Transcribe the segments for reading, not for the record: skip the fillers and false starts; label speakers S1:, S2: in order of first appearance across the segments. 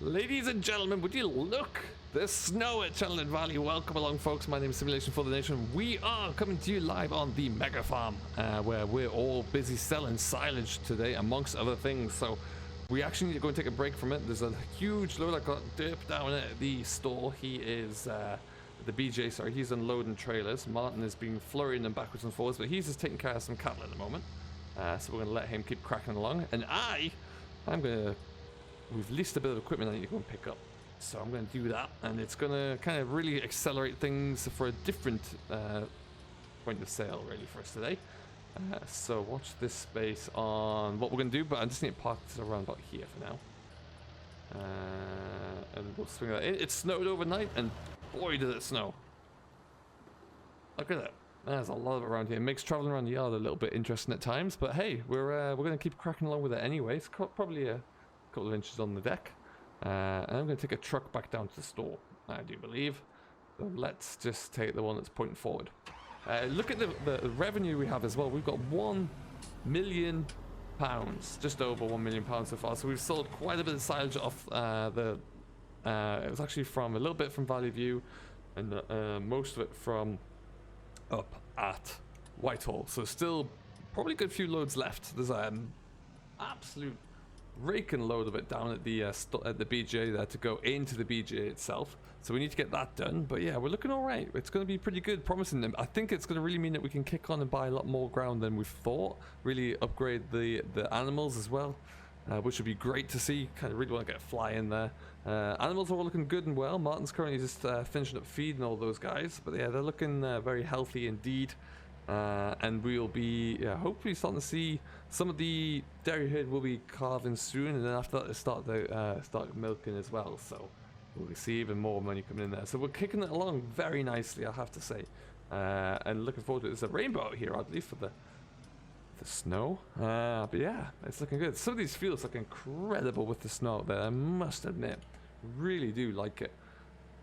S1: Ladies and gentlemen, would you look? There's snow at Chellington Valley. Welcome along, folks. My name is Simulation for the Nation. We are coming to you live on the Mega Farm, where we're all busy selling silage today, amongst other things. So we actually need to go and take a break from it. There's a huge load. I got Derp down at the store. He is the BJ. Sorry, he's unloading trailers. Martin has been flurrying them backwards and forwards, but he's just taking care of some cattle at the moment. So we're gonna let him keep cracking along, and I'm gonna. We've leased a bit of equipment I need to go and pick up. So I'm going to do that, and it's going to kind of really accelerate things for a different point of sale, really, for us today. So watch this space on what we're going to do, but I just need to park this around about here for now. And we'll swing that in. It snowed overnight, and boy, did it snow. Look at that. There's a lot of it around here. It makes traveling around the yard a little bit interesting at times, but hey, we're going to keep cracking along with it anyway. It's probably a couple of inches on the deck, and I'm going to take a truck back down to the store, I do believe. So let's just take the one that's pointing forward. Look at the revenue we have as well. We've got £1 million, just over £1 million so far. So we've sold quite a bit of silage off it was actually from a little bit from Valley View, and most of it from up at Whitehall. So still probably a good few loads left. There's absolute raking load of it down at the BJ there to go into the BJ itself, so we need to get that done. But yeah, we're looking all right. It's going to be pretty good, promising. I think it's going to really mean that we can kick on and buy a lot more ground than we've thought, really upgrade the animals as well, which would be great to see. Kind of really want to get a fly in there. Animals are all looking good and well. Martin's currently just finishing up feeding all those guys, but yeah, they're looking very healthy indeed. And we'll be hopefully starting to see some of the dairy herd will be calving soon, and then after that they start milking as well. So we'll see even more money coming in there. So we're kicking it along very nicely, I have to say, and looking forward to it. There's a rainbow out here, oddly, for the snow. But yeah, it's looking good. Some of these fields look incredible with the snow out there, I must admit. Really do like it.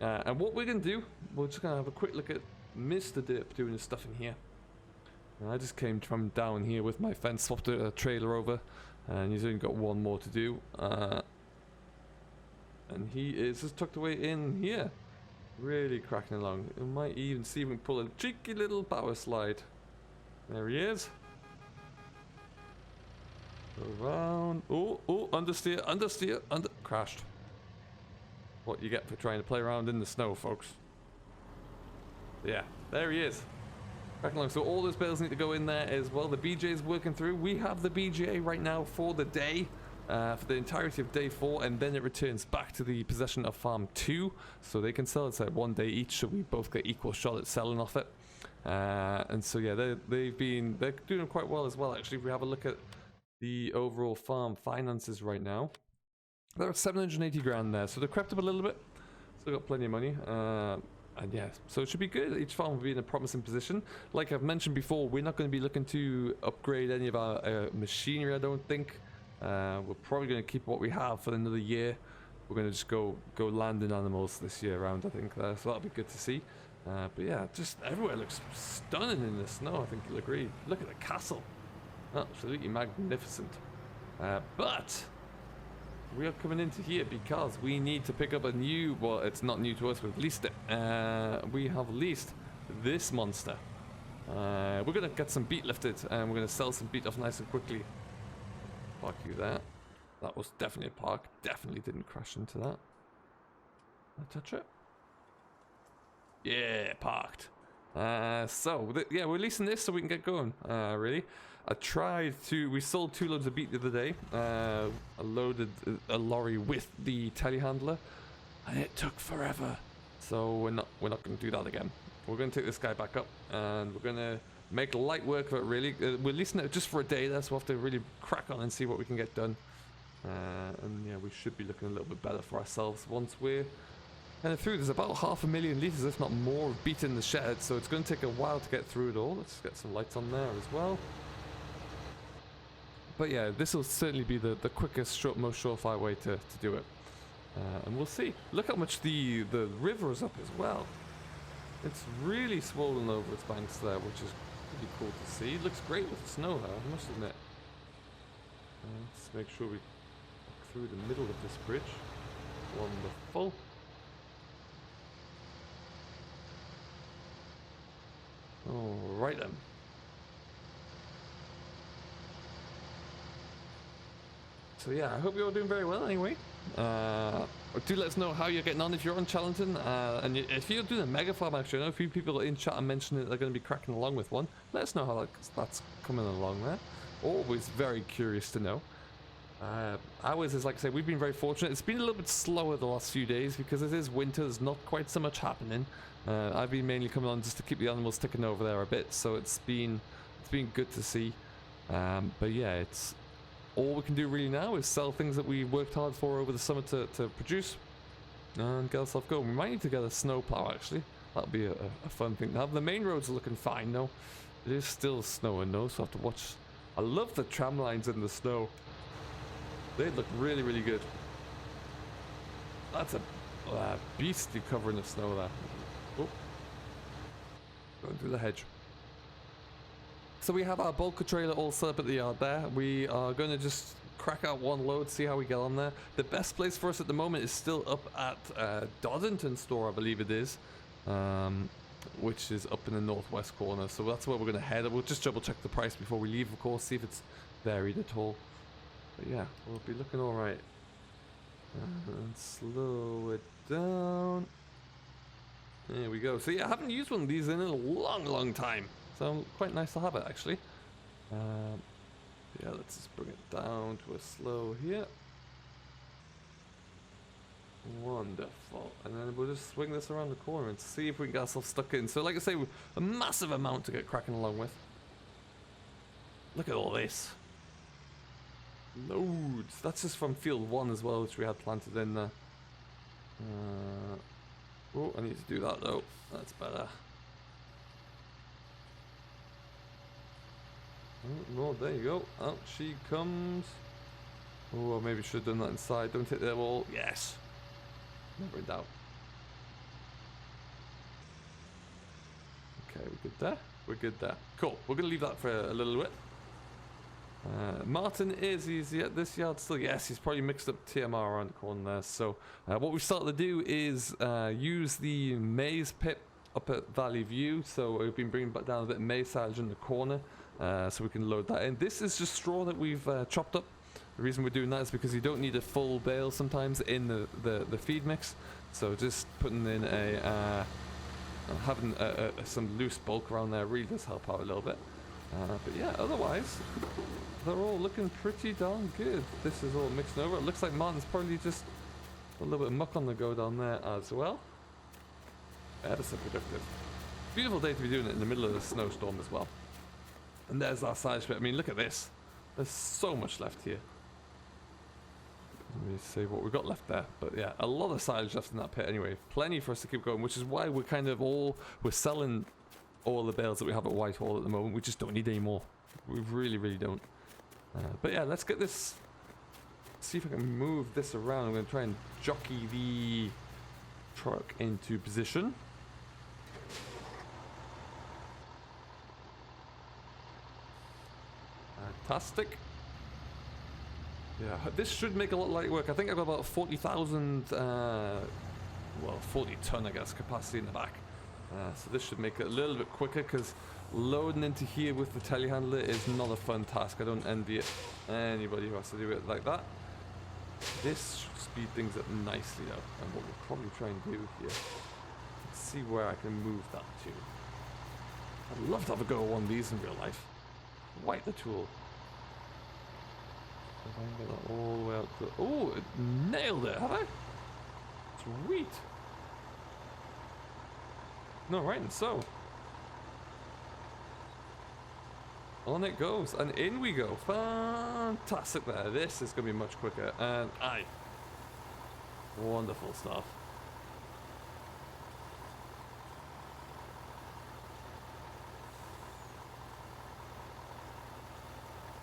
S1: And what we're gonna do, we're just gonna have a quick look at Mr. Dip doing his stuff in here. I just came from down here with my fence, swapped a trailer over, and he's only got one more to do. And he is just tucked away in here, really cracking along. We might even see if we can pull a cheeky little power slide. There he is. Around. Oh, understeer, crashed. What you get for trying to play around in the snow, folks. Yeah, there he is. Along. So all those bales need to go in there as well. The BJ is working through. We have the BJ right now for the day, for the entirety of day 4, and then it returns back to the possession of farm 2, so they can sell it at one day each, so we both get equal shot at selling off it. And so yeah, they're doing quite well as well. Actually, if we have a look at the overall farm finances right now, they're at 780 grand there, so they've crept up a little bit. Still got plenty of money. And yeah, so it should be good. Each farm will be in a promising position. Like I've mentioned before, we're not going to be looking to upgrade any of our machinery, I don't think. We're probably going to keep what we have for another year. We're going to just go landing animals this year around, I think. So that'll be good to see. But yeah, just everywhere looks stunning in the snow, I think you'll agree. Look at the castle. Absolutely magnificent. But we are coming into here because we need to pick up a new, well, it's not new to us, we've leased it. We have leased this monster. We're going to get some beet lifted, and we're going to sell some beet off nice and quickly. Park you there. That was definitely a park. Definitely didn't crash into that. I'll touch it. Yeah, parked. Yeah, we're leasing this so we can get going, really. We sold 2 loads of beet the other day. I loaded a lorry with the telehandler, and it took forever. So we're not going to do that again. We're going to take this guy back up, and we're going to make light work of it, really. We're leasing it just for a day there, so we'll have to really crack on and see what we can get done. And yeah, we should be looking a little bit better for ourselves once we're kind of through. There's about 500,000 litres, if not more, of beet in the shed, so it's going to take a while to get through it all. Let's get some lights on there as well. But yeah, this will certainly be the quickest, most surefire way to do it. And we'll see. Look how much the river is up as well. It's really swollen over its banks there, which is pretty cool to see. It looks great with the snow there, I must admit. Let's make sure we walk through the middle of this bridge. Wonderful. Alright then. So yeah, I hope you're all doing very well anyway. Do let us know how you're getting on if you're on Chellington. And if you're doing a mega farm, actually, I know a few people in chat are mentioning that they're going to be cracking along with one. Let us know how that's coming along there. Always very curious to know. Ours is, like I say, we've been very fortunate. It's been a little bit slower the last few days because it is winter. There's not quite so much happening. I've been mainly coming on just to keep the animals ticking over there a bit, so it's been good to see. But yeah, it's all we can do really now is sell things that we worked hard for over the summer to produce and get ourselves going. We might need to get a snowplow actually. That'll be a fun thing to have. The main roads are looking fine though. It is still snowing though, so I have to watch. I love the tram lines in the snow. They look really, really good. That's a beastly covering of snow there. Oh. Going through the hedge. So we have our bulker trailer all set up at the yard there. We are going to just crack out one load, see how we get on there. The best place for us at the moment is still up at Doddington store, I believe it is. Which is up in the northwest corner. So that's where we're going to head. We'll just double check the price before we leave, of course, see if it's varied at all. But yeah, we'll be looking alright. And slow it down. There we go. So yeah, I haven't used one of these in a long time. So quite nice to have it actually. Yeah, let's just bring it down to a slow here. Wonderful. And then we'll just swing this around the corner and see if we can get ourselves stuck in. So like I say, a massive amount to get cracking along with. Look at all this. Loads. That's just from field 1 as well, which we had planted in there. Oh, I need to do that though. That's better. Oh, there you go. Out she comes. Oh, maybe should have done that inside. Don't hit the wall. Yes. Never in doubt. Okay, we're good there. We're good there. Cool. We're going to leave that for a little bit. Martin he's at this yard still. Yes, he's probably mixed up TMR around the corner there. So what we've started to do is use the maize pit up at Valley View. So we've been bringing back down a bit of maize silage in the corner so we can load that in. This is just straw that we've chopped up. The reason we're doing that is because you don't need a full bale sometimes in the feed mix. So just putting in having some loose bulk around there really does help out a little bit. But yeah, otherwise they're all looking pretty darn good. This is all mixing over. It looks like Martin's probably just a little bit of muck on the go down there as well. Ever so productive. Beautiful day to be doing it in the middle of the snowstorm as well. And there's our silage pit. I mean, look at this. There's so much left here. Let me see what we've got left there. But yeah, a lot of silage left in that pit anyway. Plenty for us to keep going, which is why we're kind of we're selling all the bales that we have at Whitehall at the moment. We just don't need any more. We really don't. But yeah, let's get this. See if I can move this around. I'm going to try and jockey the truck into position. Fantastic. Yeah, this should make a lot of light work. I think I've got about 40,000, well, 40 ton, I guess, capacity in the back. So this should make it a little bit quicker because loading into here with the telehandler is not a fun task. I don't envy it. Anybody who has to do it like that. This should speed things up nicely though. And what we'll probably try and do here, let's see where I can move that to. I'd love to have a go at one of these in real life. Wipe the tool. If I can get that all the way out to... Oh, it nailed it, have I? Sweet. No, right, and so. On it goes, and in we go. Fantastic there. This is going to be much quicker, and wonderful stuff.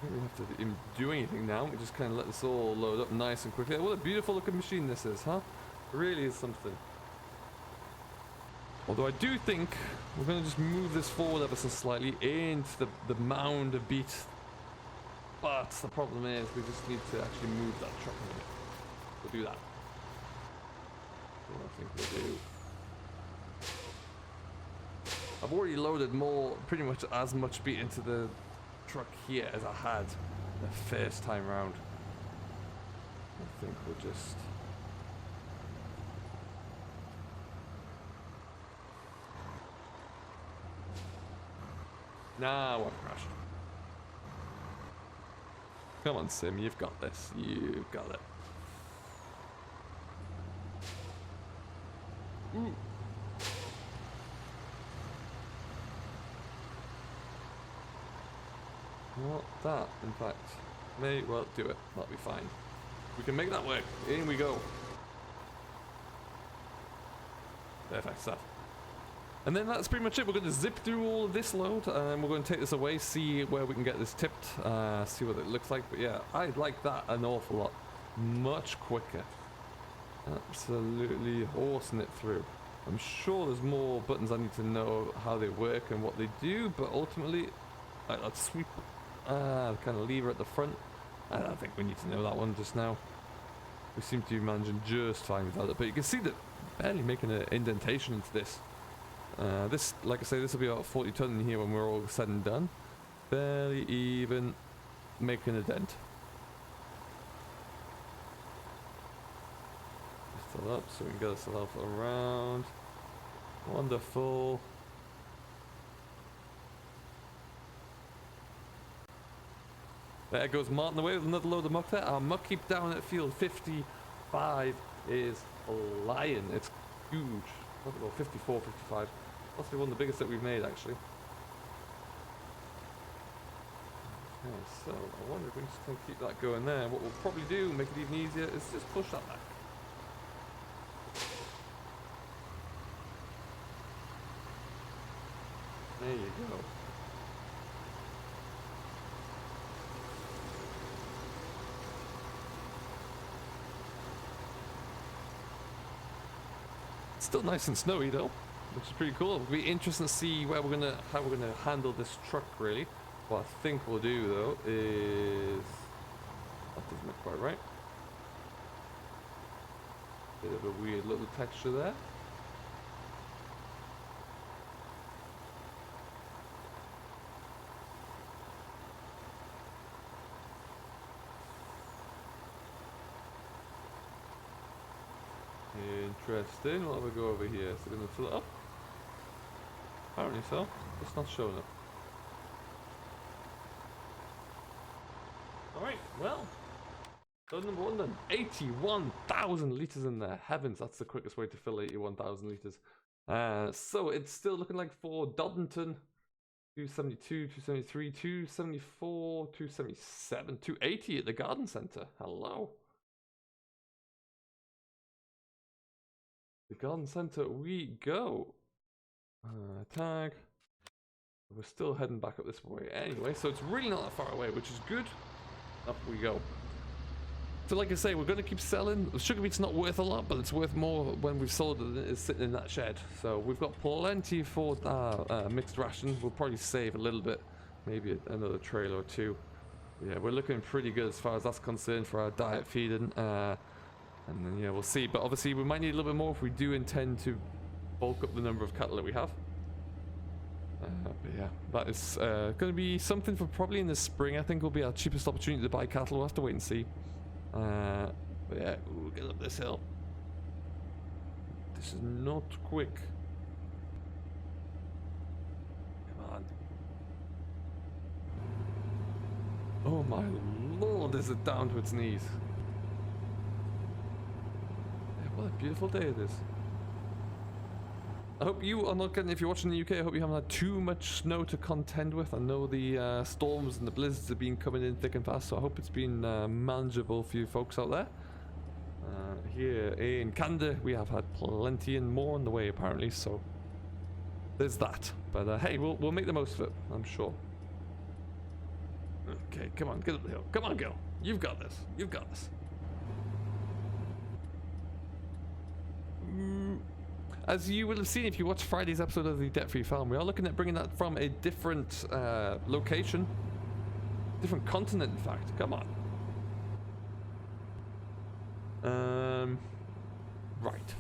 S1: I don't really have to do anything now. We just kind of let this all load up nice and quickly. What a beautiful looking machine this is, huh? It really is something. Although I do think we're going to just move this forward ever so slightly into the mound of beet. But the problem is we just need to actually move that truck a bit. We'll do that. what I think we'll do. I've already loaded pretty much as much beet into the truck here as I had the first time round. I think we'll just... Nah, what crashed. Come on, Sim, you've got this. You've got it. Ooh. Well, that, in fact, may well do it. That'll be fine. We can make that work. In we go. Perfect stuff. And then that's pretty much it. We're going to zip through all of this load, and we're going to take this away, see where we can get this tipped, see what it looks like. But yeah, I like that an awful lot. Much quicker. Absolutely horsing it through. I'm sure there's more buttons I need to know how they work and what they do, but ultimately, let's sweep kind of lever at the front. I don't think we need to know that one just now. We seem to be managing just fine without it, but you can see that barely making an indentation into this. This, like I say, this will be about 40 ton in here when we're all said and done. Barely even making a dent. Still up, so we can get ourselves around. Wonderful. There goes Martin away with another load of muck there. Our muck keep down at field 55 is flying. It's huge. Well, 54, 55. Possibly one of the biggest that we've made, actually. Okay, so I wonder if we just can keep that going there. What we'll probably do, make it even easier, is just push that back. There you go. Still nice and snowy though, which is pretty cool. It'll be interesting to see how we're gonna handle this truck really. What I think we'll do though is that doesn't look quite right. Bit of a weird little texture there. Interesting. What have we go over here? So we're going to fill it up? Apparently so. It's not showing up. Alright, well. Load number one then. 81,000 litres in there. Heavens, that's the quickest way to fill 81,000 litres. So it's still looking like for Doddington. 272, 273, 274, 277, 280 at the garden centre. Hello. The garden centre we go. Tag. We're still heading back up this way anyway, so it's really not that far away, which is good. Up we go. So like I say, we're going to keep selling. Sugar beet's not worth a lot, but it's worth more when we've sold it than it is sitting in that shed. So we've got plenty for mixed ration. We'll probably save a little bit, maybe another trail or two. Yeah, we're looking pretty good as far as that's concerned for our diet feeding. And then, yeah, we'll see. But obviously, we might need a little bit more if we do intend to bulk up the number of cattle that we have. But yeah, that is going to be something for probably in the spring. I think will be our cheapest opportunity to buy cattle. We'll have to wait and see. But yeah, ooh, get up this hill. This is not quick. Come on. Oh my lord, is it down to its knees. What a beautiful day it is. I hope you are not getting, if you're watching the UK, I hope you haven't had too much snow to contend with. I know the storms and the blizzards have been coming in thick and fast, so I hope it's been manageable for you folks out there. Here in Canada, we have had plenty and more on the way apparently, so there's that. But hey, we'll make the most of it, I'm sure. Okay, come on, get up the hill. Come on, girl. You've got this. You've got this. As you will have seen if you watched Friday's episode of the Debt-Free Farm, we are looking at bringing that from a different location. Different continent, in fact. Come on. Right.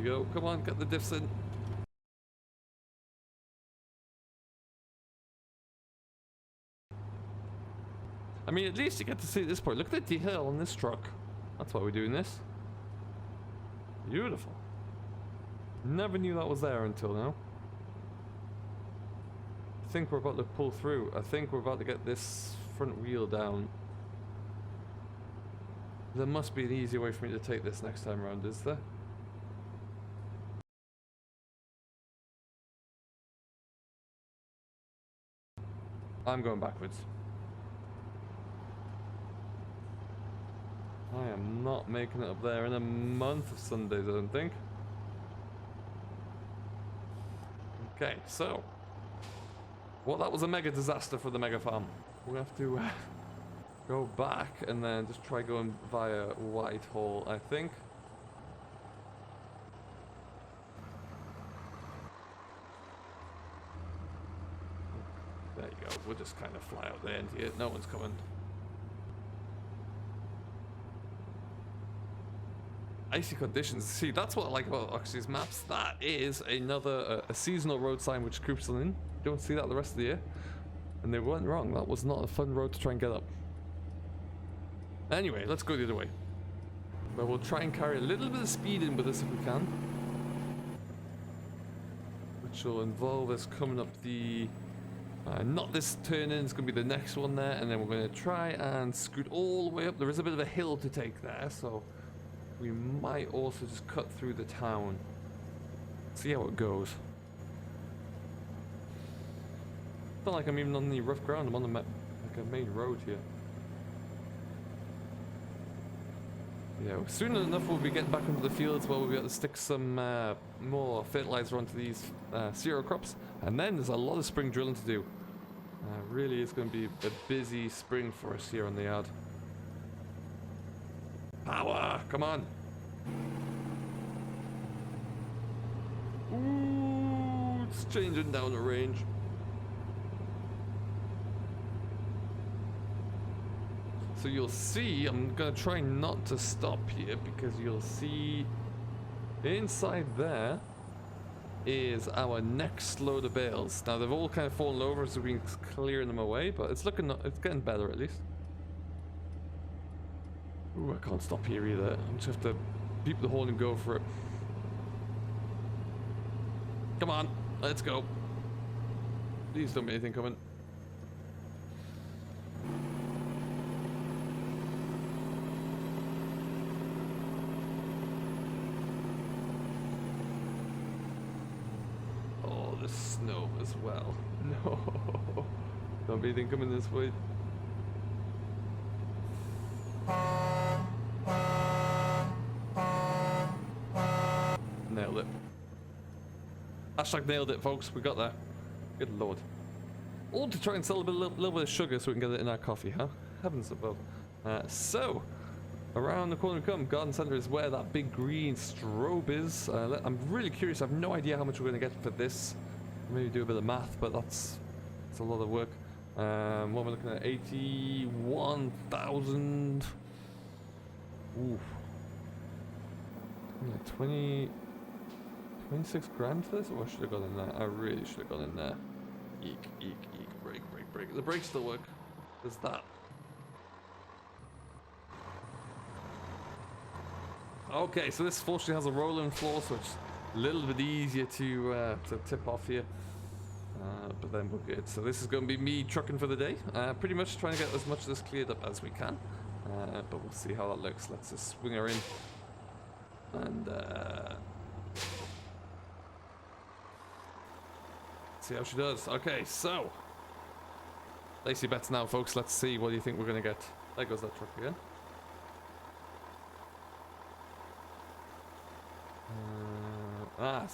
S1: go. Come on, get the diffs in. I mean, at least you get to see this part. Look at the detail on this truck. That's why we're doing this. Beautiful. Never knew that was there until now. I think we're about to pull through. I think we're about to get this front wheel down. There must be an easy way for me to take this next time around, is there? I'm going backwards. I am not making it up there in a month of Sundays, I don't think. Okay, so. Well, that was a mega disaster for the mega farm. We're gonna have to go back and then just try going via Whitehall, I think. There you go. We'll just kind of fly out there into it. No one's coming. Icy conditions. See, that's what I like about Oxy's maps. That is another a seasonal road sign which creeps on in. You don't see that the rest of the year. And they weren't wrong. That was not a fun road to try and get up. Anyway, let's go the other way. But we'll try and carry a little bit of speed in with us if we can. Which will involve us coming up the... not this turn in, it's going to be the next one there. And then we're going to try and scoot all the way up. There is a bit of a hill to take there, so... we might also just cut through the town. See how it goes. It's not like I'm even on any rough ground. I'm on the like a main road here. Yeah, soon enough we'll be getting back into the fields where we'll be able to stick some more fertilizer onto these cereal crops. And then there's a lot of spring drilling to do. Really is going to be a busy spring for us here on the yard. Power! Come on! Ooh, it's changing down the range. So you'll see, I'm gonna try not to stop here because you'll see inside there is our next load of bales. Now they've all kind of fallen over, so we're clearing them away, but it's getting better at least. Ooh, I can't stop here either. I just have to beep the horn and go for it. Come on, let's go. Please don't be anything coming. Oh, the snow as well. No. Don't be anything coming this way. Nailed it. Hashtag nailed it, folks. We got that. Good lord. All to try and sell a little bit of sugar so we can get it in our coffee, huh? Heavens above. So, around the corner we come. Garden Center is where that big green strobe is. I'm really curious. I have no idea how much we're going to get for this. Maybe do a bit of math, but that's a lot of work. What am I looking at? 81,000. Ooh. Yeah, 26 grand for this? Or should have gone in there? I really should have gone in there. Eek, eek, eek. Brake, brake, brake. The brakes still work. There's that. Okay, so this fortunately has a rolling floor, so it's a little bit easier to tip off here. But then we're good. So this is going to be me trucking for the day. Pretty much trying to get as much of this cleared up as we can. But we'll see how that looks. Let's just swing her in. And see how she does. Okay, so Lacey bets now, folks. Let's see what do you think we're going to get. There goes that truck again.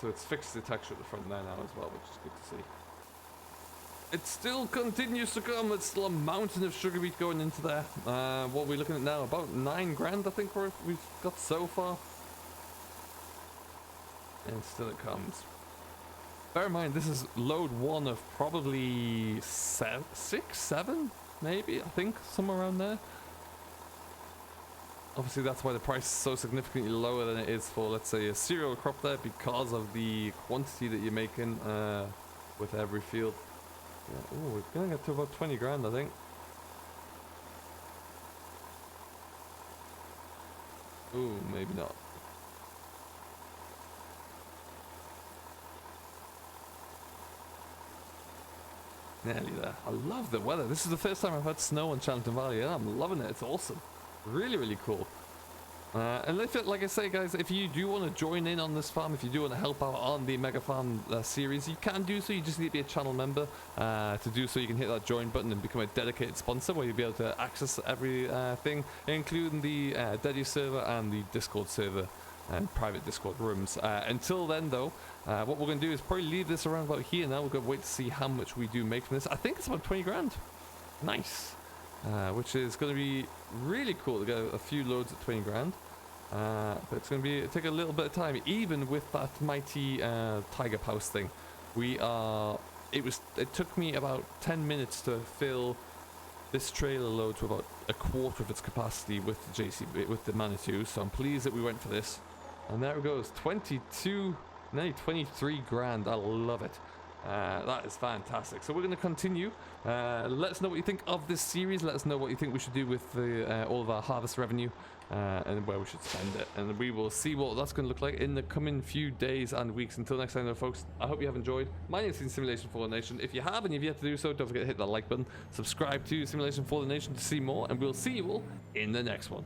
S1: So it's fixed the texture at the front there now as well, which is good to see. It still continues to come. It's still a mountain of sugar beet going into there. What are we looking at now? About 9 grand, I think we've got so far. And still it comes. Bear in mind, this is load 1 of probably 6, 7, maybe, I think, somewhere around there. Obviously, that's why the price is so significantly lower than it is for, let's say, a cereal crop there, because of the quantity that you're making with every field. Yeah. Oh, we're gonna get to about 20 grand, I think. Ooh, maybe not. Nearly there. I love the weather. This is the first time I've had snow in Chellington Valley, and I'm loving it. It's awesome. Really, really cool. And like I say, guys, if you do want to join in on this farm, if you do want to help out on the Mega Farm series, you can do so. You just need to be a channel member. To do so, you can hit that join button and become a dedicated sponsor, where you'll be able to access everything, including the Dedi server and the Discord server and private Discord rooms. Until then, though, what we're going to do is probably leave this around about here now. We're going to wait to see how much we do make from this. I think it's about 20 grand. Nice. Which is going to be really cool to get a few loads at 20 grand. But it's going to take a little bit of time, even with that mighty Tiger House thing. It took me about 10 minutes to fill this trailer load to about a quarter of its capacity with the Manitou. So I'm pleased that we went for this. And there it goes, 22, nearly 23 grand. I love it. That is fantastic. So we're going to continue. Let us know what you think of this series. Let us know what you think we should do with all of our harvest revenue and where we should spend it. And we will see what that's going to look like in the coming few days and weeks. Until next time, though, folks, I hope you have enjoyed. My name is Simulation for the Nation. If you have and you've yet to do so, don't forget to hit that like button. Subscribe to Simulation for the Nation to see more. And we'll see you all in the next one.